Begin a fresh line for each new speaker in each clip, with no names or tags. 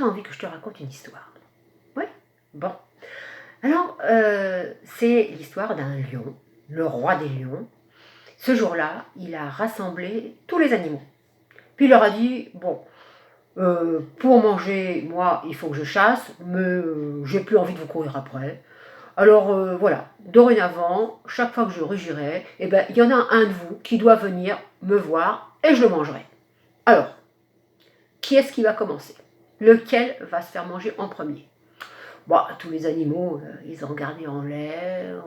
tu as envie que je te raconte une histoire? Oui? Bon. Alors, c'est l'histoire d'un lion, le roi des lions. Ce jour-là, il a rassemblé tous les animaux. Puis il leur a dit, bon, pour manger, moi, il faut que je chasse, mais j'ai plus envie de vous courir après. Alors voilà, dorénavant, chaque fois que je rugirai, eh ben, il y en a un de vous qui doit venir me voir et je le mangerai. Alors, qui est-ce qui va commencer? Lequel va se faire manger en premier? Bon, tous les animaux, ils ont regardé en l'air.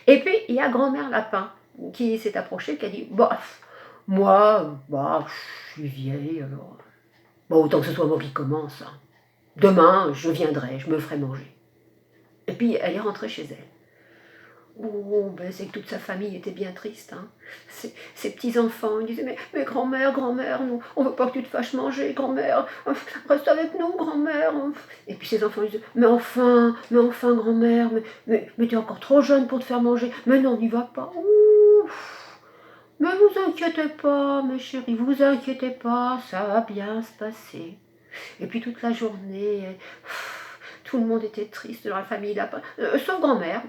Et puis, il y a grand-mère Lapin qui s'est approchée, qui a dit, bah, moi, bah, je suis vieille, alors bon, autant que ce soit moi qui commence. Hein. Demain, je viendrai, je me ferai manger. Et puis, elle est rentrée chez elle. Oh, ben c'est que toute sa famille était bien triste. Hein. Ses petits-enfants, ils disaient, mais grand-mère, grand-mère, nous, on veut pas que tu te fasses manger, grand-mère, reste avec nous, grand-mère. Et puis ses enfants, ils disaient, mais enfin, grand-mère, mais tu es encore trop jeune pour te faire manger. Mais non, n'y va pas. Ouf. Mais vous inquiétez pas, mes chéris, vous inquiétez pas, ça va bien se passer. Et puis toute la journée, tout le monde était triste dans la famille Lapin, sauf grand-mère,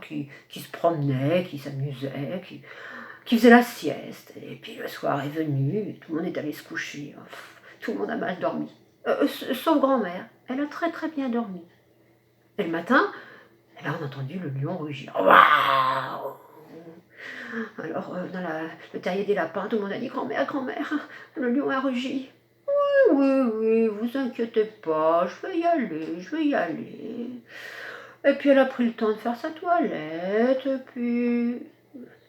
qui se promenait, qui s'amusait, qui faisait la sieste. Et puis le soir est venu, et tout le monde est allé se coucher. Tout le monde a mal dormi. Sauf grand-mère, elle a très très bien dormi. Et le matin, eh ben, on a entendu le lion rugir. Waouh! Alors, dans le terrier des lapins, tout le monde a dit, grand-mère, grand-mère, le lion a rugi. Oui, vous inquiétez pas, je vais y aller. Et puis elle a pris le temps de faire sa toilette, et puis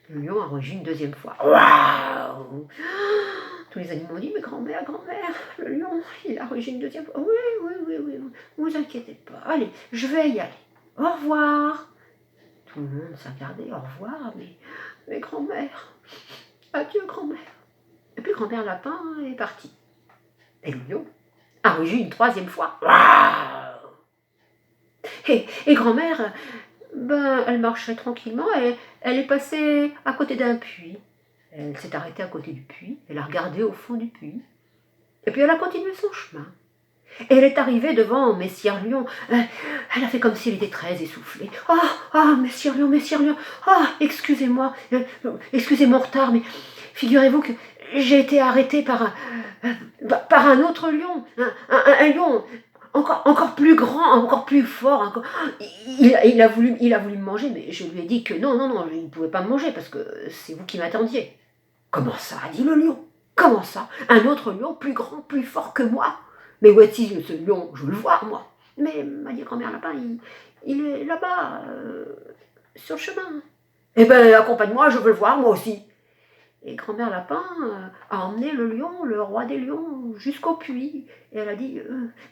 le lion a rugi une deuxième fois. Waouh! Tous les animaux ont dit, mais grand-mère, le lion, il a rugi une deuxième fois. Oui, vous inquiétez pas. Allez, je vais y aller. Au revoir. Tout le monde s'est regardé, au revoir, mais grand-mère, adieu grand-mère. Et puis grand-mère Lapin est partie. Et le lion a rugi une troisième fois. Waouh! Et grand-mère, ben, elle marchait tranquillement, elle est passée à côté d'un puits. Elle s'est arrêtée à côté du puits, elle a regardé au fond du puits, et puis elle a continué son chemin. Et elle est arrivée devant Messire Lion. Elle a fait comme si elle était très essoufflée. Messire Lion, excusez-moi, excusez mon retard, mais figurez-vous que j'ai été arrêtée par un autre lion, un lion encore plus grand, encore plus fort. Il a voulu me manger, mais je lui ai dit que non, il ne pouvait pas me manger parce que c'est vous qui m'attendiez. Comment ça, a dit le lion? Comment ça? Un autre lion plus grand, plus fort que moi? Mais où est-il ce lion? Je veux le voir, moi. Mais, m'a dit grand-mère Lapin, il est là-bas, sur le chemin. Eh ben, accompagne-moi, je veux le voir, moi aussi. Et grand-mère Lapin a emmené le lion, le roi des lions, jusqu'au puits. Et elle a dit,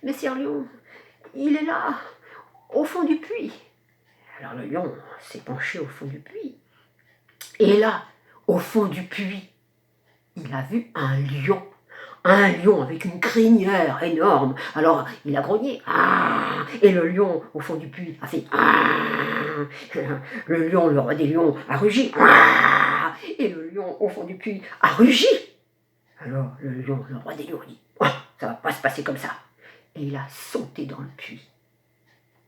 Messire Lion, il est là, au fond du puits. Alors le lion s'est penché au fond du puits. Et là, au fond du puits, il a vu un lion avec une crinière énorme. Alors il a grogné. Et le lion, au fond du puits, a fait. Le lion, le roi des lions, a rugi. Et le lion, au fond du puits, a rugi. Alors le lion, le roi des lions, a dit, ça va pas se passer comme ça. Et il a sauté dans le puits.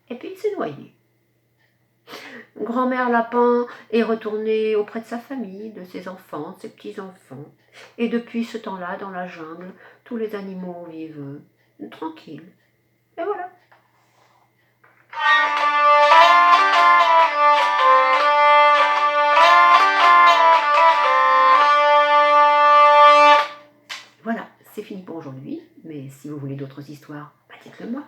Et puis il s'est noyé. Grand-mère Lapin est retournée auprès de sa famille, de ses enfants, de ses petits-enfants. Et depuis ce temps-là, dans la jungle, tous les animaux vivent tranquilles. Et voilà. Voilà, c'est fini pour aujourd'hui. Mais si vous voulez d'autres histoires, dites-le moi.